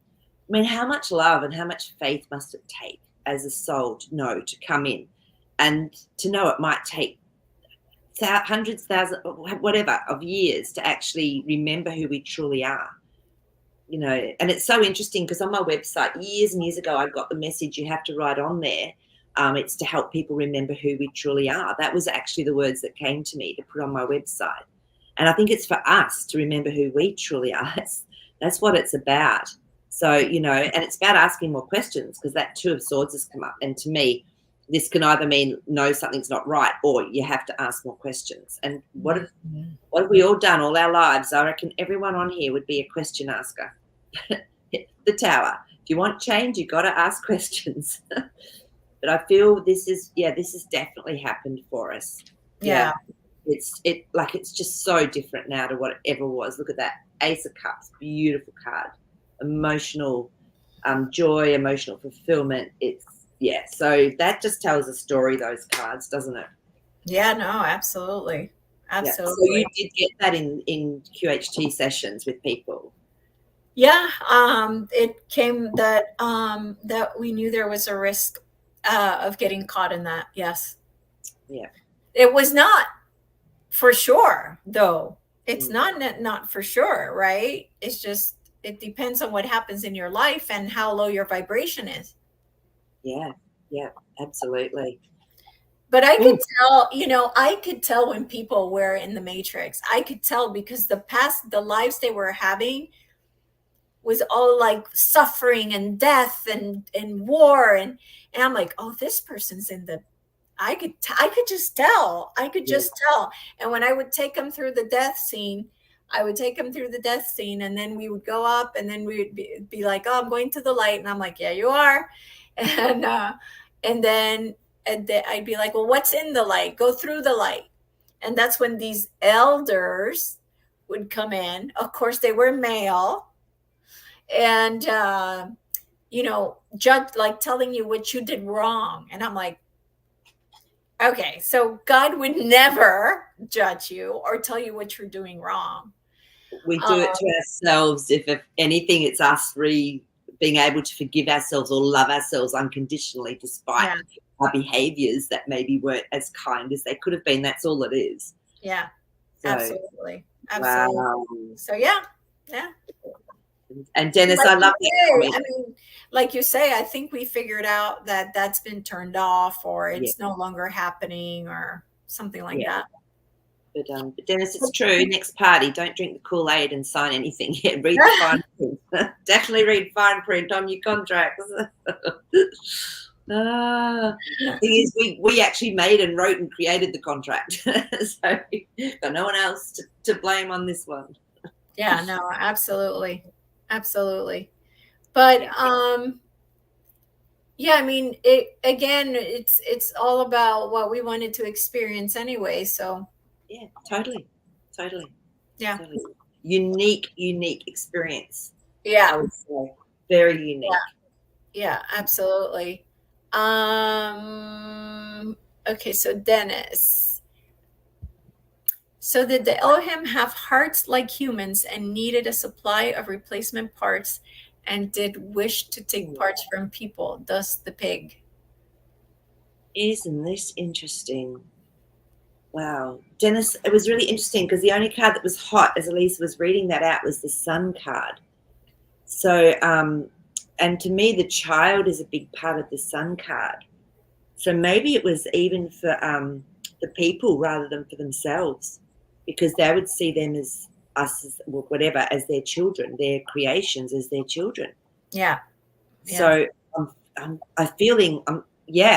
mean, how much love and how much faith must it take as a soul to know, to come in, and to know it might take hundreds, thousands, whatever, of years to actually remember who we truly are. And it's so interesting, because on my website years and years ago, I got the message, you have to write on there. It's to help people remember who we truly are. That was actually the words that came to me to put on my website. And I think it's for us to remember who we truly are. That's what it's about. So, and it's about asking more questions, because that 2 of Swords has come up. And to me, this can either mean no, something's not right, or you have to ask more questions. And what have we all done all our lives? I reckon everyone on here would be a question asker. The tower. If you want change, you've got to ask questions. But I feel this is definitely happened for us. Yeah. It's just so different now to what it ever was. Look at that Ace of Cups, beautiful card, emotional joy, emotional fulfillment. So that just tells a story, those cards, doesn't it? Yeah, no, absolutely. Yeah. So Absolutely. you did get that in QHT sessions with people. Yeah, it came that we knew there was a risk of getting caught in that. Yes. Yeah. It was not for sure, though. It's Mm. not for sure, right? It's just it depends on what happens in your life and how low your vibration is. Yeah. Yeah. Absolutely. But I could Ooh. tell, I could tell when people were in the matrix. I could tell because the lives they were having was all like suffering and death and war and I'm like, oh, this person's in the. I could just tell. I could Yeah. just tell. And when I would take them through the death scene, and then we would go up, and then we would be like, oh, I'm going to the light, and I'm like, yeah, you are, and then I'd be like, well, what's in the light? Go through the light, and that's when these elders would come in. Of course, they were male, and judge, like telling you what you did wrong, and I'm like, okay, so God would never judge you or tell you what you're doing wrong. We do it to ourselves. If anything, it's us being able to forgive ourselves or love ourselves unconditionally, despite our behaviors that maybe weren't as kind as they could have been. That's all it is. Yeah, So, absolutely. Wow. So yeah. And Dennis, Like I love that comment. I mean, like you say, I think we figured out that that's been turned off, or it's no longer happening, or something like that. But Dennis, it's true. Next party, don't drink the Kool-Aid and sign anything yet. Read the fine print. Definitely read fine print on your contracts. Thing is, we actually made and wrote and created the contract, so got no one else to blame on this one. Yeah, no, absolutely. But yeah, I mean, it's all about what we wanted to experience anyway. So yeah, totally. Yeah, totally. Unique experience. Yeah, I would say very unique. Yeah, absolutely. Okay, so Dennis. So did the Elohim have hearts like humans and needed a supply of replacement parts and did wish to take parts from people, thus the pig? Isn't this interesting? Wow. Dennis, it was really interesting because the only card that was hot as Elisa was reading that out was the Sun card. So, and to me, the child is a big part of the Sun card. So maybe it was even for the people rather than for themselves, because they would see them as us, as whatever, as their children, their creations as their children. Yeah. So I'm feeling,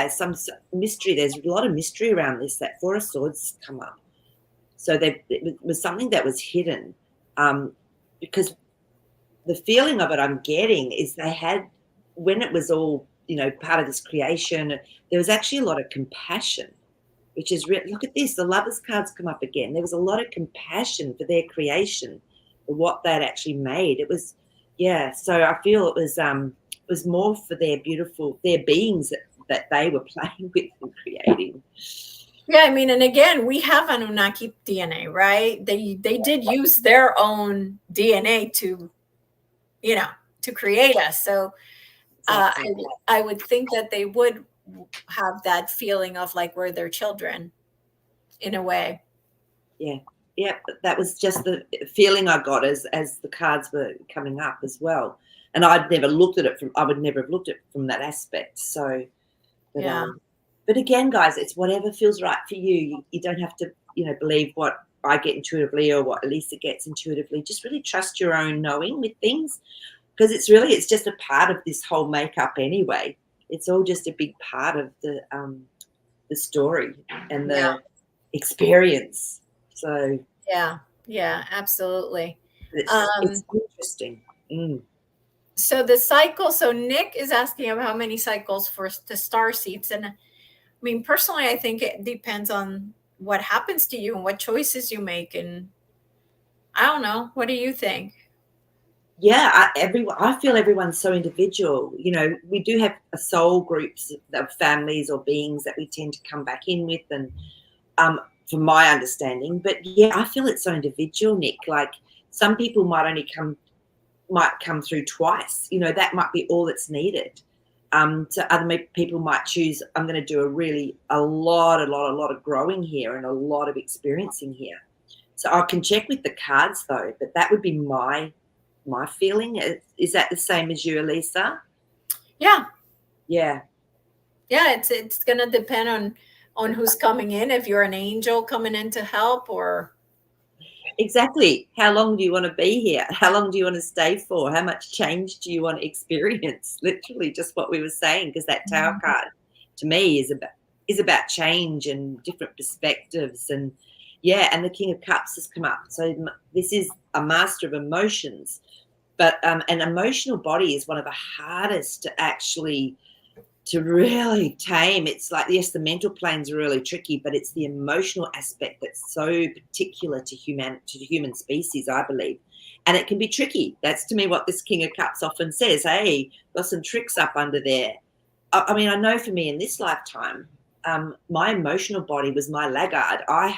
some mystery. There's a lot of mystery around this. That Four of Swords come up. So it was something that was hidden, because the feeling of it I'm getting is they had, when it was all, part of this creation, there was actually a lot of compassion, which is look at this, the Lovers cards come up again. There was a lot of compassion for their creation, for what they'd actually made. It was, so I feel it was more for their beings that they were playing with and creating. Yeah, I mean, and again, we have Anunnaki DNA, right? They did use their own DNA to create us. So I would think that they would have that feeling of like we're their children in a way. Yeah, that was just the feeling I got as the cards were coming up as well. And I would never have looked at it from that aspect. So, but again, guys, it's whatever feels right for you. You don't have to, believe what I get intuitively or what Elisa gets intuitively. Just really trust your own knowing with things, because it's just a part of this whole makeup anyway. it's all just a big part of the story and Yeah. the experience. So Yeah, absolutely. it's interesting. So the cycle, so Nick is asking about how many cycles for the star seeds. And I mean, personally, I think it depends on what happens to you and what choices you make. And I don't know. What do you think? Yeah, I feel everyone's so individual. You know, we do have a soul groups of families or beings that we tend to come back in with, and from my understanding. But yeah, I feel it's so individual, Nick. Like some people might come through twice. You know, that might be all that's needed. So other people might choose, I'm going to do a lot of growing here and a lot of experiencing here. So I can check with the cards though, but that would be my feeling. Is that the same as you, Elisa? Yeah. Yeah. Yeah, it's gonna depend on who's coming in, if you're an angel coming in to help or Exactly. How long do you want to be here? How long do you want to stay for? How much change do you want to experience? Literally just what we were saying, because that Tower card to me is about change and different perspectives. And yeah, and the King of Cups has come up. So this is a master of emotions, but an emotional body is one of the hardest to really tame. It's like, yes, the mental planes are really tricky, but it's the emotional aspect that's so particular to the human species, I believe. And it can be tricky. That's to me what this King of Cups often says. Hey, got some tricks up under there. I mean, I know for me in this lifetime, my emotional body was my laggard. I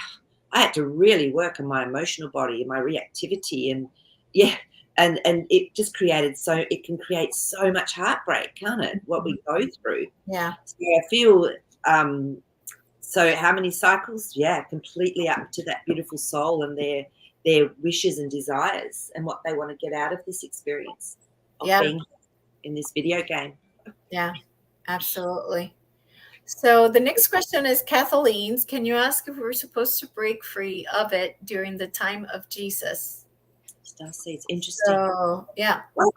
had to really work on my emotional body and my reactivity, and yeah, and it just it can create so much heartbreak, can't it? What we go through. yeah. So I feel so how many cycles? Yeah, completely up to that beautiful soul and their wishes and desires and what they want to get out of this experience of Yeah. being in this video game. Yeah, absolutely. So the next question is Kathleen's. Can you ask if we're supposed to break free of it during the time of Jesus? Starseeds, interesting. So yeah. Well,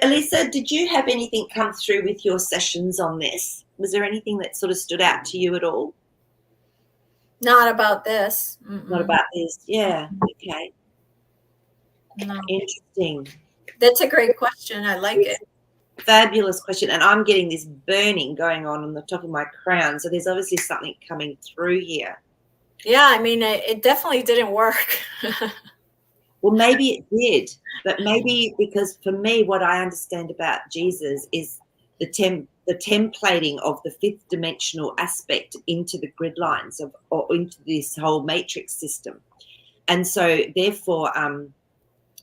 Elisa, did you have anything come through with your sessions on this? Was there anything that sort of stood out to you at all? Not about this. Not about this? Yeah. Okay. No. Interesting. That's a great question. I like it. Fabulous question. And I'm getting this burning going on the top of my crown. So there's obviously something coming through here. Yeah, I mean, it definitely didn't work. Well, maybe it did, but maybe because for me, what I understand about Jesus is the templating of the fifth dimensional aspect into the grid lines or into this whole matrix system. And so therefore,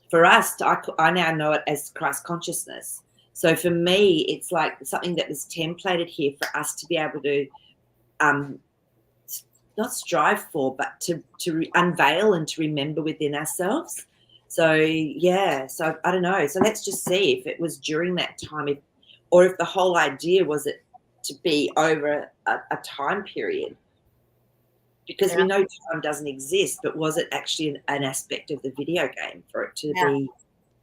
for us, I now know it as Christ consciousness. So for me, it's like something that was templated here for us to be able to not strive for, but to unveil and to remember within ourselves. So yeah, so I don't know. So let's just see if it was during that time, or if the whole idea was it to be over a time period. Because we know time doesn't exist, but was it actually an aspect of the video game for it to be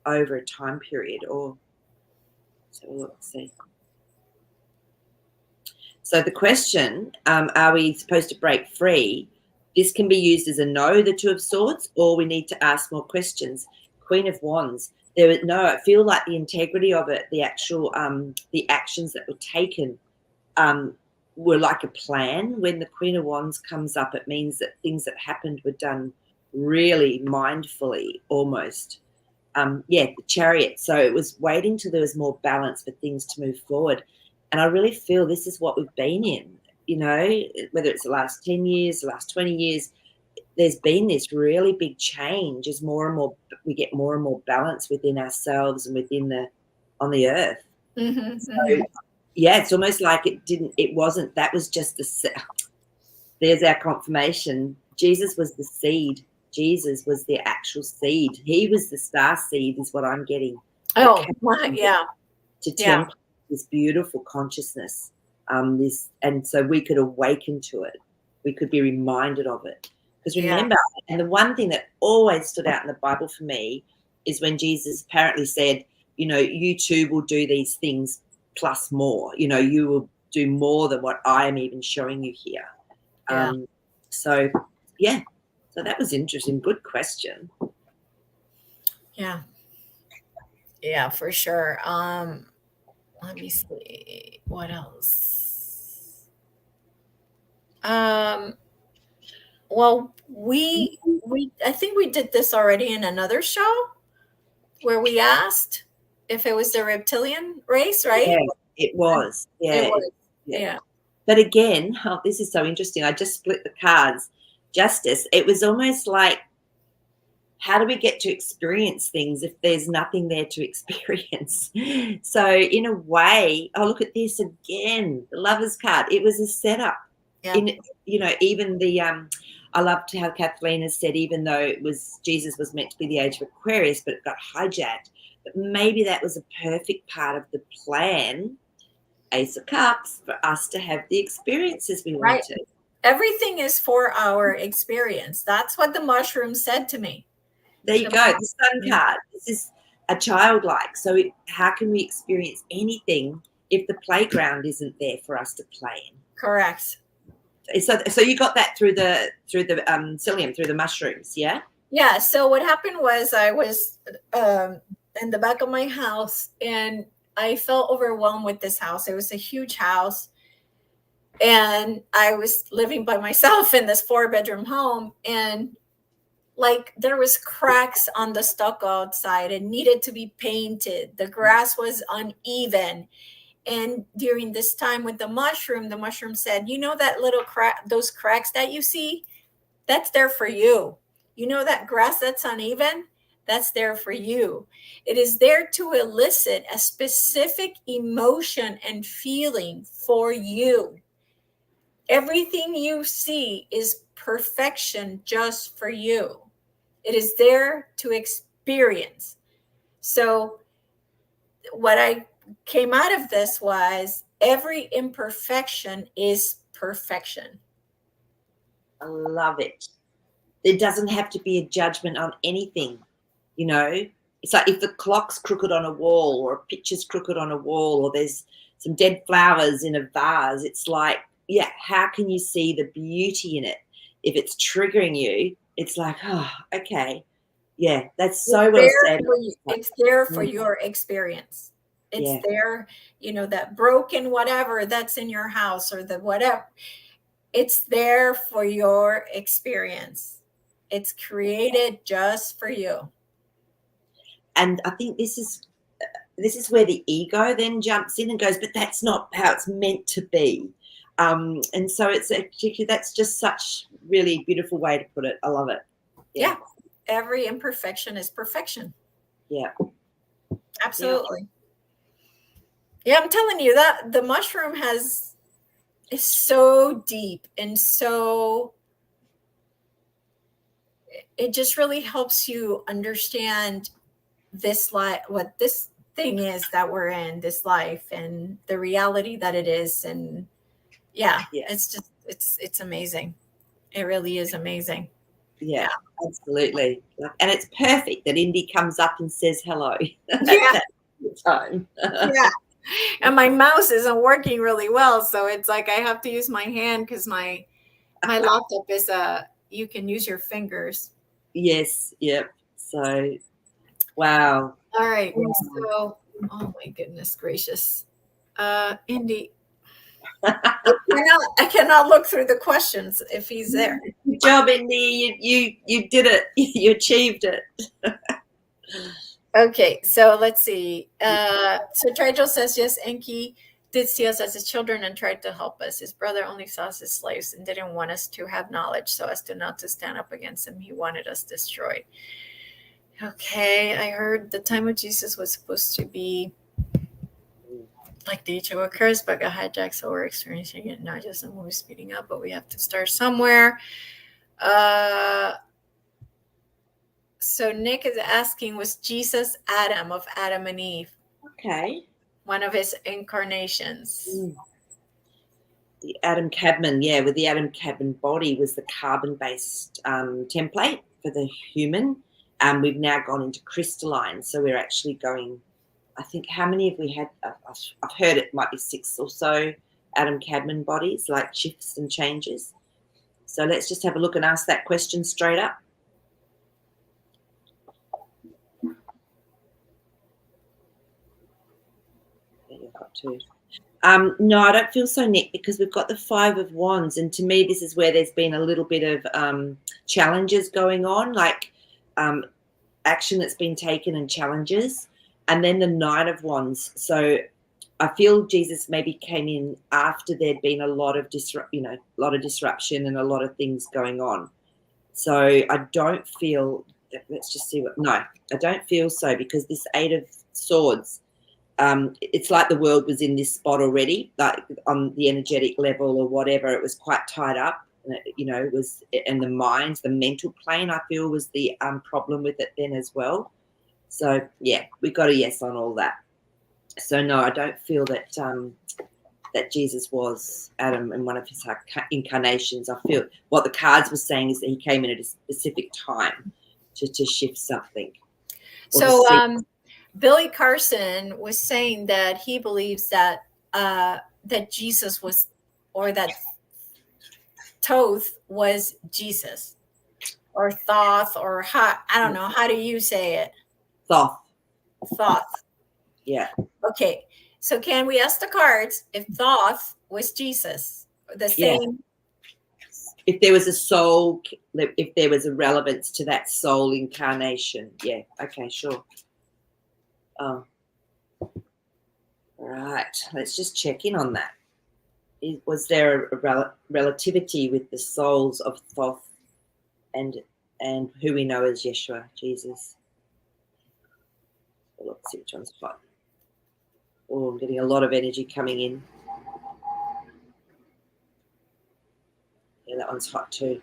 over a time period? Or so let's see. So the question, are we supposed to break free? This can be used as a no, the Two of Swords, or we need to ask more questions. Queen of Wands. I feel like the integrity of it, the actual, the actions that were taken were like a plan. When the Queen of Wands comes up, it means that things that happened were done really mindfully, almost. The Chariot. So it was waiting till there was more balance for things to move forward. And I really feel this is what we've been in, you know, whether it's the last 10 years, the last 20 years, there's been this really big change as we get more and more balance within ourselves and on the earth. So, yeah, it's almost like that was just there's our confirmation. Jesus was the seed. Jesus was the actual seed. He was the star seed is what I'm getting. Oh, yeah. To template this beautiful consciousness, and so we could awaken to it. We could be reminded of it. Because remember, and the one thing that always stood out in the Bible for me is when Jesus apparently said, you know, you too will do these things plus more. You know, you will do more than what I am even showing you here. Yeah. So, yeah. So that was interesting. Good question. Yeah. Yeah, for sure. Let me see what else. Um, well, we I think we did this already in another show where we asked if it was the reptilian race, Yeah, right? it was. It Yeah, was. yeah. Yeah. But again, oh, this is so interesting. I just split the cards. Justice. It was almost like, how do we get to experience things if there's nothing there to experience? So in a way, oh, look at this again, the Lover's card. It was a setup. Yeah. In, you know, even the I loved how Kathleen has said, even though it was Jesus was meant to be the age of Aquarius, but it got hijacked. But maybe that was a perfect part of the plan, Ace of Cups, for us to have the experiences we Right. wanted. Everything is for our experience. That's what the mushroom said to me. There you The go. The Sun mushroom, card. This is a childlike. So how can we experience anything if the playground isn't there for us to play in? correct. So you got that through the psyllium, through the mushrooms, yeah? Yeah. So what happened was I was in the back of my house and I felt overwhelmed with this house. It was a huge house. And I was living by myself in this 4-bedroom home. And like there was cracks on the stucco outside. It needed to be painted. The grass was uneven. And during this time with the mushroom said, you know, that little crack, those cracks that you see, that's there for you. You know, that grass that's uneven, that's there for you. It is there to elicit a specific emotion and feeling for you. Everything you see is perfection just for you. It is there to experience. So, what I came out of this was every imperfection is perfection. I love it. There doesn't have to be a judgment on anything, you know. It's like if the clock's crooked on a wall or a picture's crooked on a wall or there's some dead flowers in a vase, it's like, yeah, how can you see the beauty in it? If it's triggering you, it's like, oh, okay. Yeah, that's It's so well there said. for you. It's there for your experience. It's Yeah, there, you know, that broken whatever that's in your house or the whatever. It's there for your experience. It's created just for you. and I think this is where the ego then jumps in and goes, but that's not how it's meant to be. And so it's actually, that's just such really beautiful way to put it. I love it. Yeah. Yeah. Every imperfection is perfection. Yeah. Absolutely. Yeah, I'm telling you that the mushroom is so deep and so it just really helps you understand this life, what this thing is that we're in, this life and the reality that it is. And yeah, Yeah. it's just it's amazing. It really is amazing. Yeah. Yeah. Absolutely. And it's perfect that Indy comes up and says hello at Yeah. that time. Yeah. And my mouse isn't working really well. So it's like I have to use my hand because my laptop is you can use your fingers. Yes. Yep. So, wow. All right. Wow. So oh my goodness gracious. Indy, I cannot look through the questions if he's there. Good job, Indy. You did it. You achieved it. Okay, so let's see. So Trigel says, yes, Enki did see us as his children and tried to help us. His brother only saw us as slaves and didn't want us to have knowledge so as to not to stand up against him. He wanted us destroyed. Okay, I heard the time of Jesus was supposed to be like the age of occurs, but got hijacked, so we're experiencing it not just a movie speeding up, but we have to start somewhere. So Nick is asking, was Jesus Adam of Adam and Eve? Okay. One of his incarnations. The Adam Cadman, yeah, with the Adam Cadman body was the carbon-based template for the human. We've now gone into crystalline, so we're actually going I think, how many have we had? I've heard it might be 6 or so Adam Cadman bodies, like shifts and changes. So let's just have a look and ask that question straight up. You've got two. No, I don't feel so, Nick, because we've got the 5 of Wands, and to me, this is where there's been a little bit of challenges going on, like action that's been taken and challenges, and then the Knight of Wands. So I feel Jesus maybe came in after there'd been a lot of disruption and a lot of things going on. So I don't feel. Let's just see what. No, I don't feel so, because this 8 of Swords. It's like the world was in this spot already, like on the energetic level or whatever. It was quite tied up, it was, and the mind, the mental plane, I feel, was the problem with it then as well. So yeah, we got a yes on all that. So no, I don't feel that that Jesus was Adam in one of his incarnations. I feel what the cards were saying is that he came in at a specific time to shift something. So Billy Carson was saying that he believes that that Jesus was, or that Thoth was Jesus, or Thoth, or I don't know. How do you say it? Thoth. Thoth. Yeah. Okay. So can we ask the cards if Thoth was Jesus? The same. Yeah. If there was a soul, if there was a relevance to that soul incarnation. Yeah. Okay, sure. Oh. Right. Let's just check in on that. Was there a relativity with the souls of Thoth and who we know as Yeshua, Jesus? Well, let's see which one's hot. Oh, I'm getting a lot of energy coming in. Yeah, that one's hot too.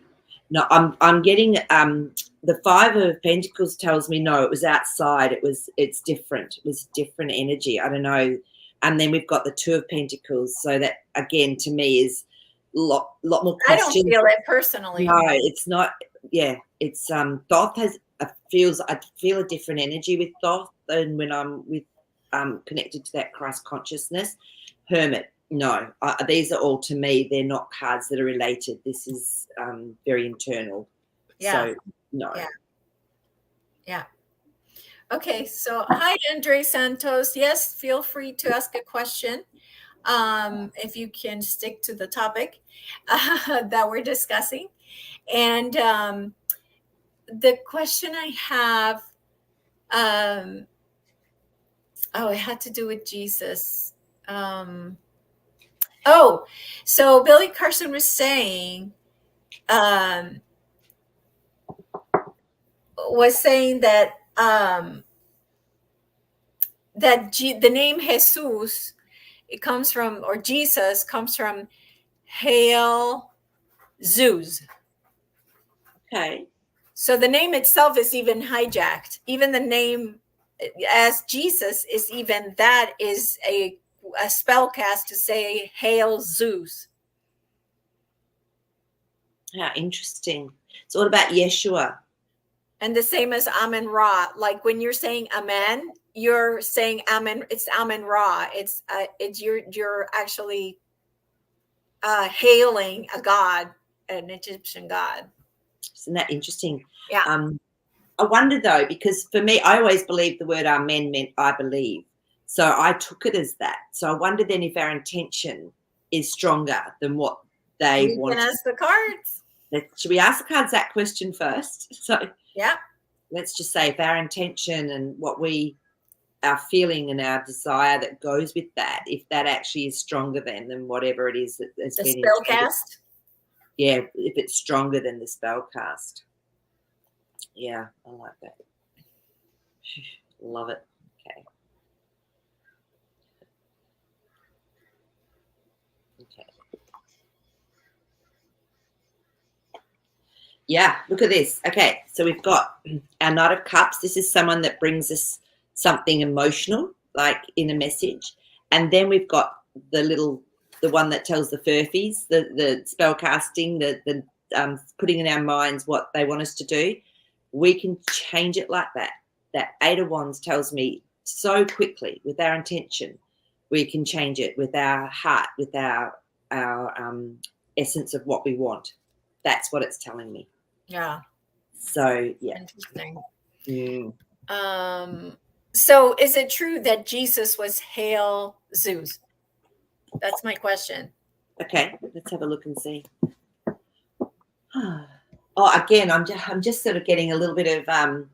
No, I'm getting the 5 of Pentacles tells me no, it was outside. It's different. It was different energy. I don't know. And then we've got the 2 of Pentacles. So that again to me is lot more questions. I don't feel it personally. No, it's not. Yeah, it's Thoth I feel a different energy with Thoth than when I'm with connected to that Christ consciousness. Hermit. No, these are all, to me, they're not cards that are related. This is very internal. Yeah. So, no. Yeah. Yeah. Okay. So, hi, Andre Santos. Yes, feel free to ask a question if you can stick to the topic that we're discussing. And the question I have, it had to do with Jesus. So Billy Carson was saying, that the name Jesus, it comes from, or Jesus comes from Hail Zeus. Okay. So the name itself is even hijacked. Even the name as Jesus is even, that is a spell cast to say Hail Zeus. How interesting. So what about Yeshua? And the same as Amen Ra. Like when you're saying Amen, you're saying Amen. It's Amen Ra. It's you're actually hailing a god, an Egyptian god. Isn't that interesting? Yeah. I wonder though, because for me, I always believed the word Amen meant I believe. So I took it as that. So I wonder then if our intention is stronger than what they want. You can ask the cards. Should we ask the cards that question first? So yeah, let's just say if our intention and what our feeling and our desire that goes with that, if that actually is stronger than whatever it is that has been spell cast. Yeah, if it's stronger than the spell cast. Yeah, I like that. Love it. Okay. Okay. Yeah, look at this. Okay, so we've got our Knight of Cups. This is someone that brings us something emotional, like in a message. And then we've got the one that tells the furfies, the spell casting, the putting in our minds what they want us to do. We can change it like that. That 8 of Wands tells me so quickly with our intention. We can change it with our heart, with our essence of what we want. That's what it's telling me. Yeah. So yeah. Interesting. Mm. So is it true that Jesus was Hail Zeus? That's my question. Okay, let's have a look and see. Oh, again, I'm just sort of getting a little bit of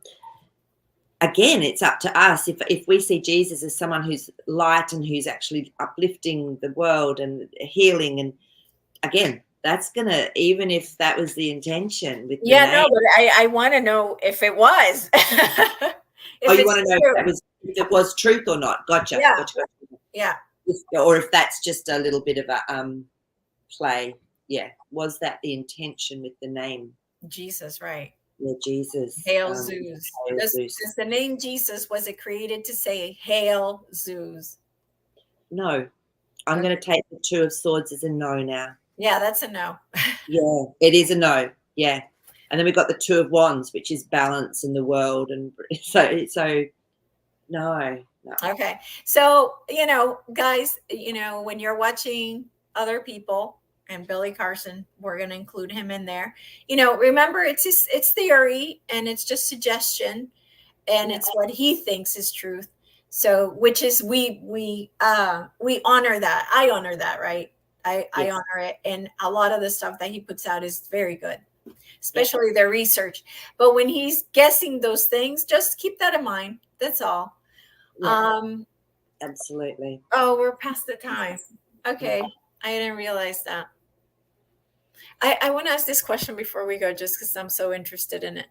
again, it's up to us. If we see Jesus as someone who's light and who's actually uplifting the world and healing, and again, that's gonna, even if that was the intention with the Yeah, name. no, but I want to know if it was. Oh, If you it's want to know true. if it was truth or not? Gotcha. Yeah. Gotcha. Yeah. Or if that's just a little bit of a play. Yeah. Was that the intention with the name? Jesus, right. Yeah, Jesus. Hail Zeus. Hail Does Zeus. the name Jesus, was it created to say Hail Zeus? No. I'm going to take the Two of Swords as a no now. Yeah, that's a no. Yeah, it is a no. Yeah. And then we've got the Two of Wands, which is balance in the world. And so no. Okay. So, guys, when you're watching other people, and Billy Carson, we're going to include him in there. Remember, it's theory, and it's just suggestion, and it's what he thinks is truth. So, which is we honor that. I honor that, right? I honor it, and a lot of the stuff that he puts out is very good, especially their research. But when he's guessing those things, just keep that in mind. That's all. Yeah, absolutely. Oh, we're past the time. Okay. I didn't realize that. I want to ask this question before we go, just because I'm so interested in it.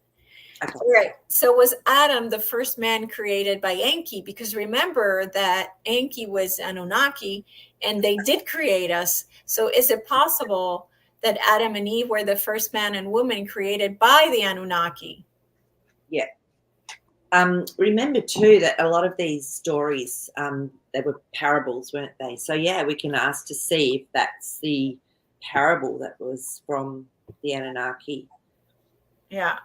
Okay. All right. So was Adam the first man created by Enki? Because remember that Enki was Anunnaki and they did create us. So is it possible that Adam and Eve were the first man and woman created by the Anunnaki? Yeah. Remember too that a lot of these stories, they were parables, weren't they? So yeah, we can ask to see if that's the parable that was from the Anunnaki. Yeah.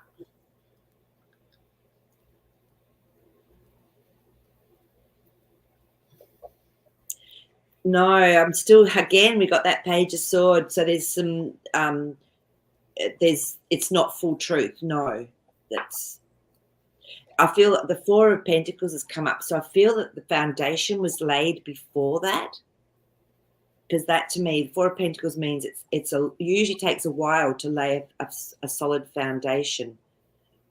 No, I'm still, again, we got that Page of Swords. So there's some, it's not full truth. No, I feel that the Four of Pentacles has come up. So I feel that the foundation was laid before that. Because that, to me, the Four of Pentacles means it usually takes a while to lay a solid foundation.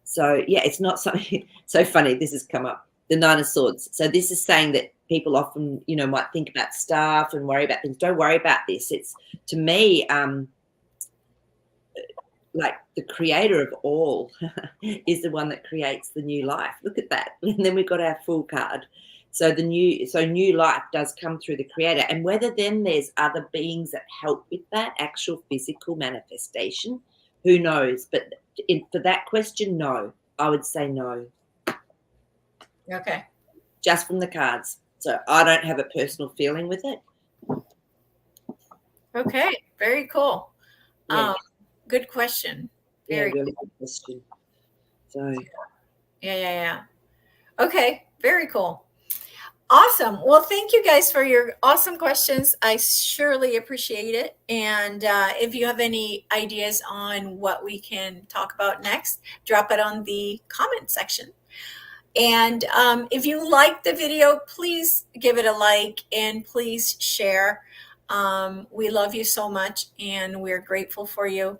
So yeah, it's not something so funny. This has come up, the Nine of Swords. So this is saying that people often, might think about stuff and worry about things. Don't worry about this. It's, to me, like the creator of all is the one that creates the new life. Look at that. And then we've got our Fool card. So new life does come through the creator. And whether then there's other beings that help with that actual physical manifestation, who knows? But for that question, no. I would say no. Okay. Just from the cards. So I don't have a personal feeling with it. Okay. Very cool. Yeah. Good question. Very really good question. So yeah. Okay. Very cool. Awesome. Well, thank you guys for your awesome questions. I surely appreciate it. And if you have any ideas on what we can talk about next, drop it on the comment section. And if you like the video, please give it a like and please share. We love you so much and we're grateful for you.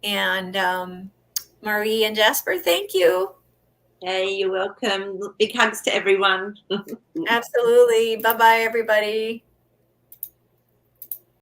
And Maree and Jasper, thank you. Hey, you're welcome. Big hugs to everyone. Absolutely. Bye-bye, everybody.